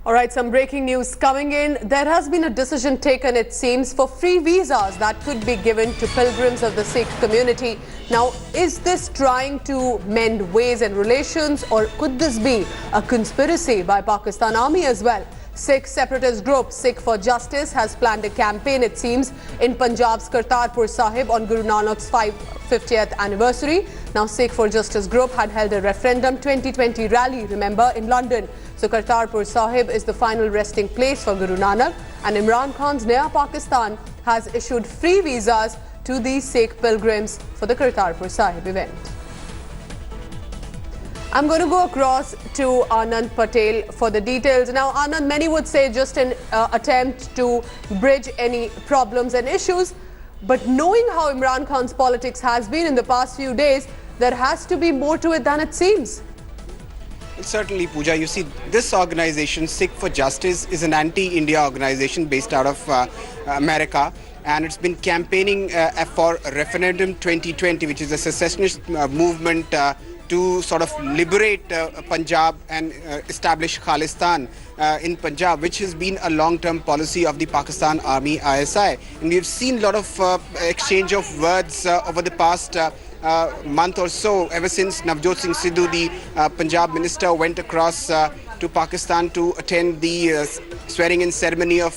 All right, some breaking news coming in. There has been a decision taken, it seems, for free visas that could be given to pilgrims of the Sikh community. Now, is this trying to mend ways and relations, or could this be a conspiracy by Pakistan Army as well? Sikh separatist group Sikh for Justice has planned a campaign, it seems, in Punjab's Kartarpur Saheb on Guru Nanak's 50th anniversary. Now, Sikh for Justice group had held a referendum 2020 rally, remember, in London. So, Kartarpur Saheb is the final resting place for Guru Nanak, and Imran Khan's Naya Pakistan has issued free visas to these Sikh pilgrims for the Kartarpur Saheb event. I'm going to go across to Anand Patel for the details. Now, Anand, many would say just an attempt to bridge any problems and issues. But knowing how Imran Khan's politics has been in the past few days, there has to be more to it than it seems. Well, certainly, Pooja. You see, this organization, Sikh for Justice, is an anti-India organization based out of America. And it's been campaigning for Referendum 2020, which is a secessionist movement to sort of liberate Punjab and establish Khalistan in Punjab, which has been a long-term policy of the Pakistan Army ISI. And we've seen a lot of exchange of words over the past month or so, ever since Navjot Singh Sidhu, the Punjab minister, went across to Pakistan to attend the swearing-in ceremony of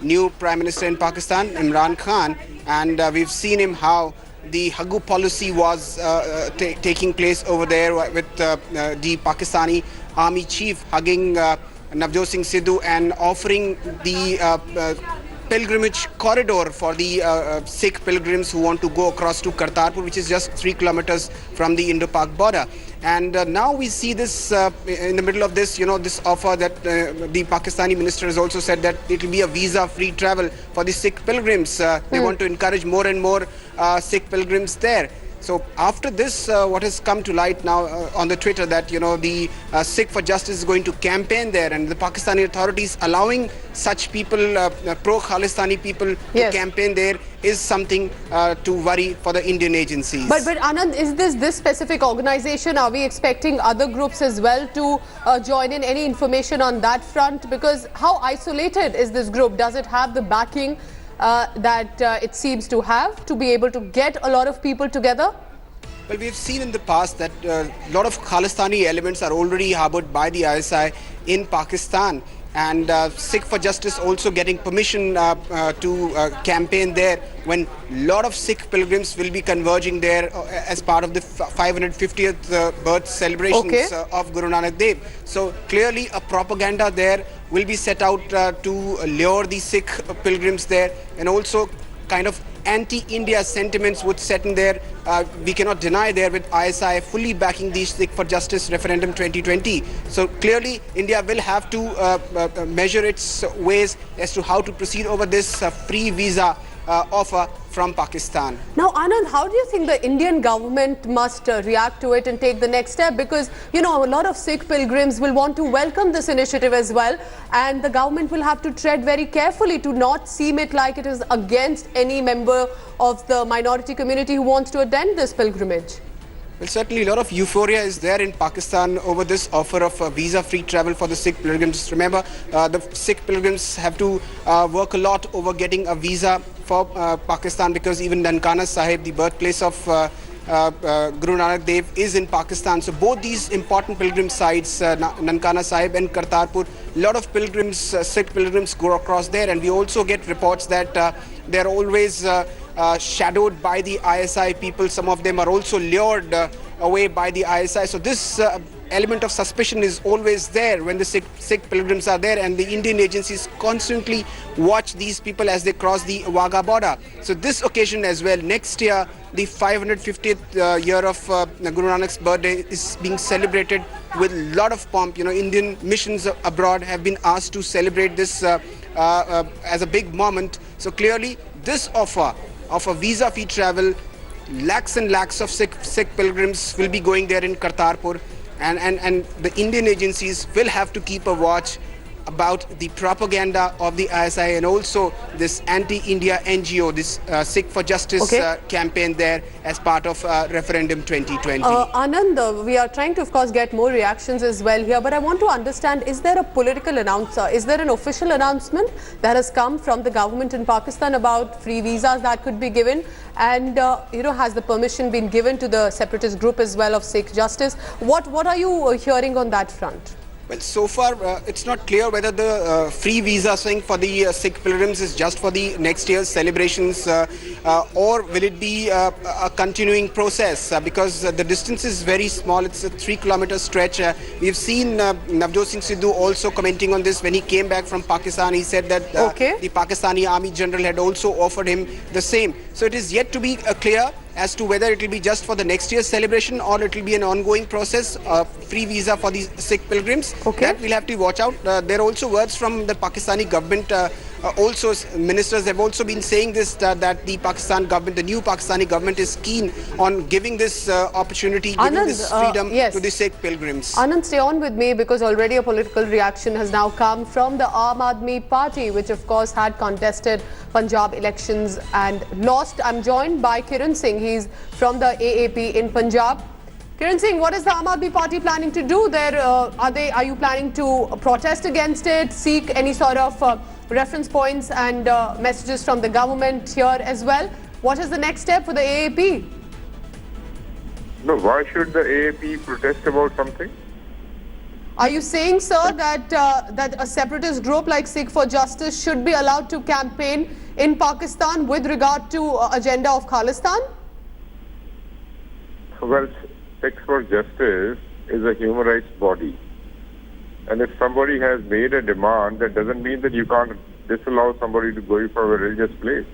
new Prime Minister in Pakistan, Imran Khan. And we've seen him how the Huggu policy was taking place over there with the Pakistani army chief hugging Navjot Singh Sidhu and offering the pilgrimage corridor for the Sikh pilgrims who want to go across to Kartarpur, which is just 3 kilometers from the Indo-Pak border. And now we see this in the middle of this, this offer that the Pakistani minister has also said that it will be a visa-free travel for the Sikh pilgrims. They want to encourage more and more Sikh pilgrims there. So after this, what has come to light now on the Twitter that, the Sikh for Justice is going to campaign there, and the Pakistani authorities allowing such people, pro-Khalistani people, to campaign there is something to worry for the Indian agencies. But Anand, is this specific organization, are we expecting other groups as well to join in? Any information on that front? Because how isolated is this group? Does it have the backing that it seems to have to be able to get a lot of people together? Well, we've seen in the past that a lot of Khalistani elements are already harbored by the ISI in Pakistan, and Sikh for Justice also getting permission to campaign there when a lot of Sikh pilgrims will be converging there as part of the 550th birth celebrations of Guru Nanak Dev. So clearly a propaganda there will be set out to lure the Sikh pilgrims there, and also kind of anti-India sentiments would set in there. We cannot deny there, with ISI fully backing the Sikh for Justice referendum 2020. So clearly India will have to measure its ways as to how to proceed over this free visa offer from Pakistan. Now, Anand, how do you think the Indian government must react to it and take the next step? Because, a lot of Sikh pilgrims will want to welcome this initiative as well, and the government will have to tread very carefully to not seem it like it is against any member of the minority community who wants to attend this pilgrimage. Well, certainly a lot of euphoria is there in Pakistan over this offer of visa-free travel for the Sikh pilgrims. Remember, the Sikh pilgrims have to work a lot over getting a visa for Pakistan, because even Nankana Sahib, the birthplace of Guru Nanak Dev, is in Pakistan. So both these important pilgrim sites, Nankana Sahib and Kartarpur, a lot of pilgrims, Sikh pilgrims, go across there. And we also get reports that they're always shadowed by the ISI people. Some of them are also lured away by the ISI. So this element of suspicion is always there when the Sikh pilgrims are there, and the Indian agencies constantly watch these people as they cross the Wagah border. So this occasion as well, next year, the 550th year of Guru Nanak's birthday is being celebrated with a lot of pomp. Indian missions abroad have been asked to celebrate this as a big moment. So clearly this offer of a visa-free travel, lakhs and lakhs of Sikh pilgrims will be going there in Kartarpur, and the Indian agencies will have to keep a watch about the propaganda of the ISI and also this anti-India NGO, this Sikh for Justice campaign there as part of referendum 2020. Anand, we are trying to, of course, get more reactions as well here, but I want to understand, is there a political announcer, is there an official announcement that has come from the government in Pakistan about free visas that could be given? And, has the permission been given to the separatist group as well of Sikh Justice? What are you hearing on that front? Well, so far it's not clear whether the free visa thing for the Sikh pilgrims is just for the next year's celebrations or will it be a continuing process because the distance is very small. It's a 3-kilometer stretch. We've seen Navjot Singh Sidhu also commenting on this when he came back from Pakistan. He said that the Pakistani Army General had also offered him the same. So it is yet to be clear as to whether it will be just for the next year's celebration or it will be an ongoing process, free visa for the Sikh pilgrims. That we'll have to watch out. There are also words from the Pakistani government. Also, ministers have also been saying this, that the Pakistan government, the new Pakistani government is keen on giving this opportunity, giving this freedom to the Sikh pilgrims. Anand, stay on with me because already a political reaction has now come from the Aam Aadmi Party, which of course had contested Punjab elections and lost. I'm joined by Kiran Singh. He's from the AAP in Punjab. Kiran Singh, what is the Aam Aadmi Party planning to do there? Are you planning to protest against it, seek any sort of reference points and messages from the government here as well? What is the next step for the AAP? No, why should the AAP protest about something? Are you saying, sir, that a separatist group like Sikh for Justice should be allowed to campaign in Pakistan with regard to agenda of Khalistan? Well, Sikhs for Justice is a human rights body. And if somebody has made a demand, that doesn't mean that you can't disallow somebody to go for a religious place.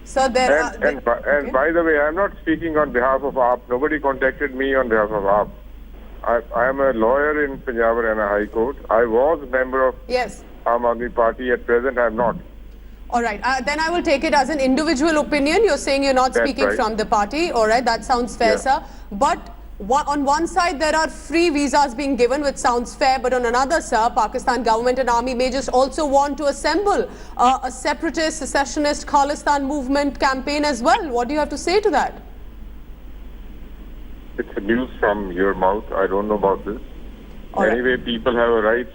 So by the way, I'm not speaking on behalf of AAP. Nobody contacted me on behalf of AAP. I am a lawyer in Punjab Haryana High Court. I was a member of Aam Aadmi Party. At present, I am not. All right. Then I will take it as an individual opinion. You're saying you're not speaking from the party. All right. That sounds fair, sir. But on one side, there are free visas being given, which sounds fair. But on another, sir, Pakistan government and army may just also want to assemble a separatist, secessionist, Khalistan movement campaign as well. What do you have to say to that? It's news from your mouth. I don't know about this. Anyway, people have a right.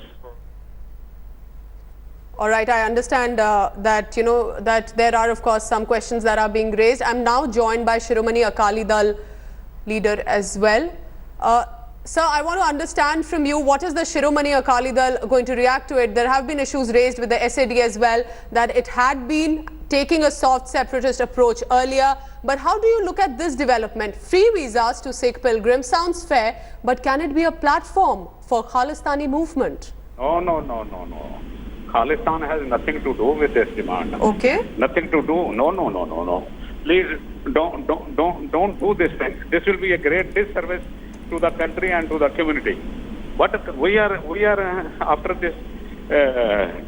All right, I understand that, that there are, of course, some questions that are being raised. I'm now joined by Shiromani Akali Dal leader as well. Sir, I want to understand from you, what is the Shiromani Akali Dal going to react to it? There have been issues raised with the SAD as well, that it had been taking a soft separatist approach earlier. But how do you look at this development? Free visas to Sikh pilgrims sounds fair, but can it be a platform for Khalistani movement? No. Khalistan has nothing to do with this demand. Nothing to do. No. Please don't do this thing. This will be a great disservice to the country and to the community. But we are after this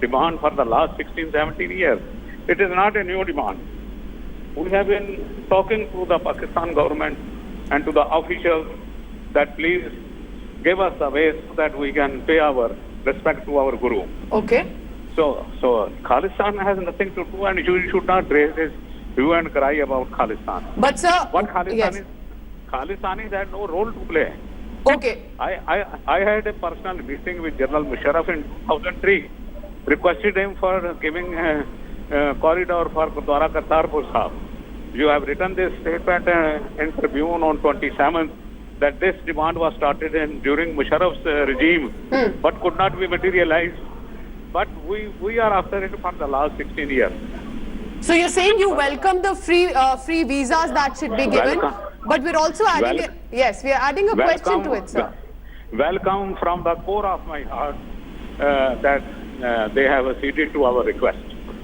demand for the last 16, 17 years. It is not a new demand. We have been talking to the Pakistan government and to the officials that please give us the way so that we can pay our respect to our Guru. So Khalistan has nothing to do, and you should not raise this hue and cry about Khalistan. But sir, what Khalistan is, Khalistanis had no role to play. I had a personal meeting with General Musharraf in 2003, requested him for giving a corridor for Gurdwara Kartarpur Saheb. You have written this statement in Tribune on 27th that this demand was started during Musharraf's regime, but could not be materialized. But we are after it for the last 16 years. So you're saying you welcome the free visas that should be given, but we're also adding we are adding a question to it, sir. Welcome from the core of my heart that they have acceded to our request.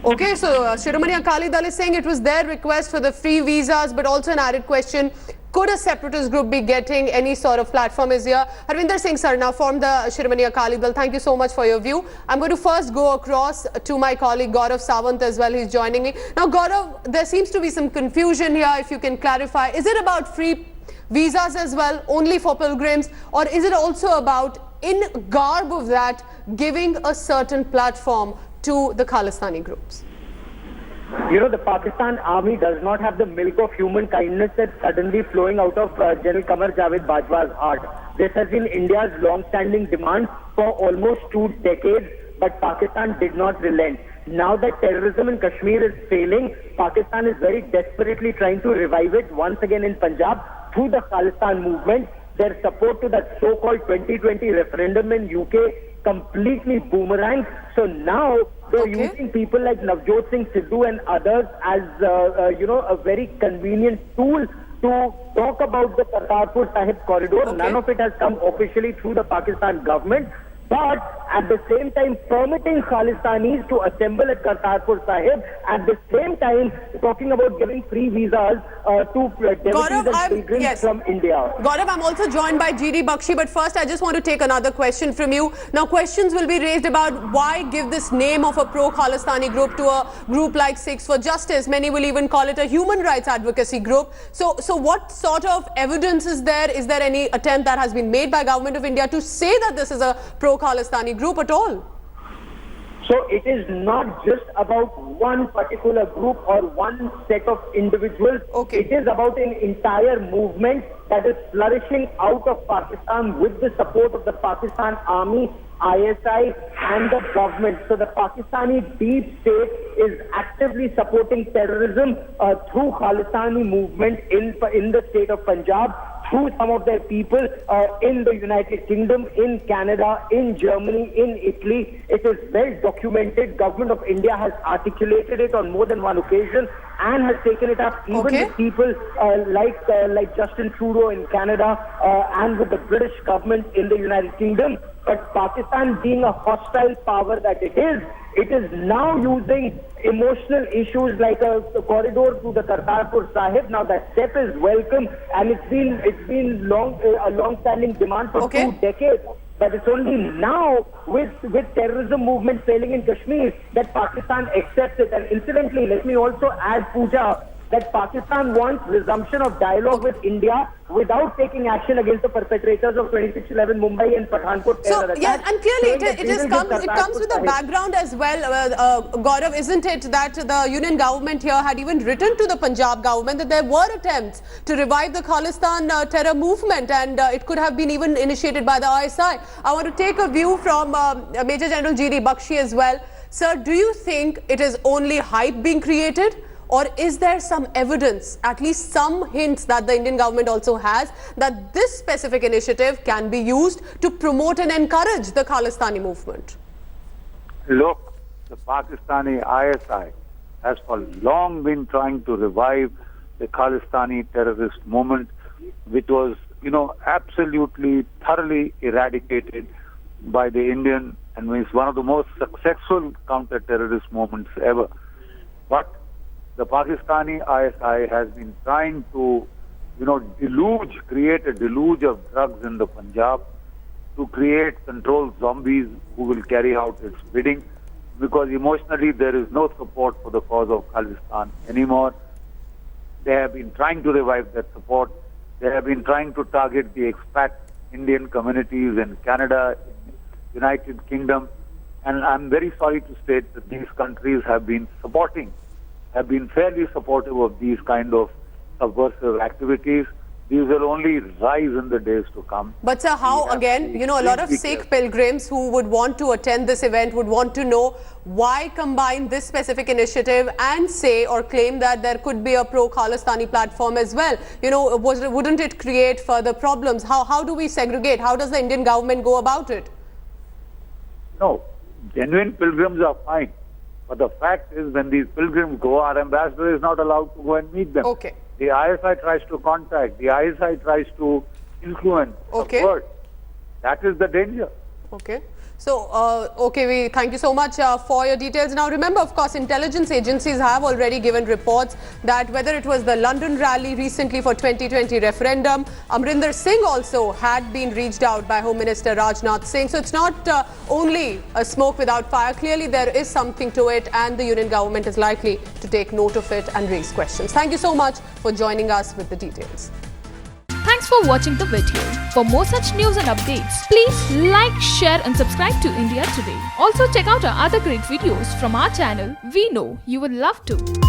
So Shiromani Akali Dal is saying it was their request for the free visas, but also an added question. Could a separatist group be getting any sort of platform is here? Harvinder Singh sir, now from the Shiromani Akali Dal, thank you so much for your view. I'm going to first go across to my colleague Gaurav Sawant as well. He's joining me. Now Gaurav, there seems to be some confusion here. If you can clarify, is it about free visas as well, only for pilgrims, or is it also about in garb of that, giving a certain platform to the Khalistani groups? You know, the Pakistan army does not have the milk of human kindness that's suddenly flowing out of General Qamar Javed Bajwa's heart. This has been India's long-standing demand for almost 2 decades, but Pakistan did not relent. Now that terrorism in Kashmir is failing, Pakistan is very desperately trying to revive it once again in Punjab through the Khalistan movement. Their support to that so-called 2020 referendum in UK completely boomerang. So now they're using people like Navjot Singh Sidhu and others as a very convenient tool to talk about the Kartarpur Saheb corridor. None of it has come officially through the Pakistan government, but at the same time permitting Khalistanis to assemble at Kartarpur Saheb, at the same time talking about giving free visas to devotees and pilgrims from India. Gaurav, I'm also joined by GD Bakshi, but first I just want to take another question from you. Now, questions will be raised about why give this name of a pro-Khalistani group to a group like Sikhs for Justice. Many will even call it a human rights advocacy group. So what sort of evidence is there? Is there any attempt that has been made by Government of India to say that this is a pro-Khalistani group at all? So it is not just about one particular group or one set of individuals. It is about an entire movement that is flourishing out of Pakistan with the support of the Pakistan Army, ISI and the government. So the Pakistani deep state is actively supporting terrorism through Khalistani movement in the state of Punjab, through some of their people in the United Kingdom, in Canada, in Germany, in Italy. It is well documented. Government of India has articulated it on more than one occasion and has taken it up even with people like Justin Trudeau in Canada and with the British government in the United Kingdom. But Pakistan, being a hostile power that it is now using emotional issues like a corridor to the Kartarpur Saheb. Now that step is welcome, and it's been a long-standing demand for 2 decades. But it's only now, with terrorism movement failing in Kashmir, that Pakistan accepts it. And incidentally, let me also add, Pooja, that Pakistan wants resumption of dialogue with India without taking action against the perpetrators of 2611 Mumbai and Pathankot terror attacks. Yeah, and clearly it comes with a background as well, Gaurav, isn't it, that the Union government here had even written to the Punjab government that there were attempts to revive the Khalistan terror movement, and it could have been even initiated by the ISI. I want to take a view from Major General GD Bakshi as well. Sir, do you think it is only hype being created? Or is there some evidence, at least some hints that the Indian government also has, that this specific initiative can be used to promote and encourage the Khalistani movement? Look, the Pakistani ISI has for long been trying to revive the Khalistani terrorist movement, which was, absolutely thoroughly eradicated by the Indian, and is one of the most successful counter-terrorist movements ever. But the Pakistani ISI has been trying to, create a deluge of drugs in the Punjab to create controlled zombies who will carry out its bidding, because emotionally there is no support for the cause of Khalistan anymore. They have been trying to revive that support. They have been trying to target the expat Indian communities in Canada, in United Kingdom, and I'm very sorry to state that these countries have been fairly supportive of these kind of subversive activities. These will only rise in the days to come. But sir, how again, a lot of Sikh pilgrims who would want to attend this event would want to know why combine this specific initiative and say or claim that there could be a pro-Khalistani platform as well. Wouldn't it create further problems? How do we segregate? How does the Indian government go about it? No, genuine pilgrims are fine. But the fact is, when these pilgrims go, our ambassador is not allowed to go and meet them. The ISI tries to contact, the ISI tries to influence, support. That is the danger. So, we thank you so much for your details. Now, remember, of course, intelligence agencies have already given reports that whether it was the London rally recently for 2020 referendum, Amrinder Singh also had been reached out by Home Minister Rajnath Singh. So, it's not only a smoke without fire. Clearly, there is something to it, and the Union government is likely to take note of it and raise questions. Thank you so much for joining us with the details. Thanks for watching the video. For more such news and updates, please like, share and subscribe to India Today. Also check out our other great videos from our channel. We know you will love to.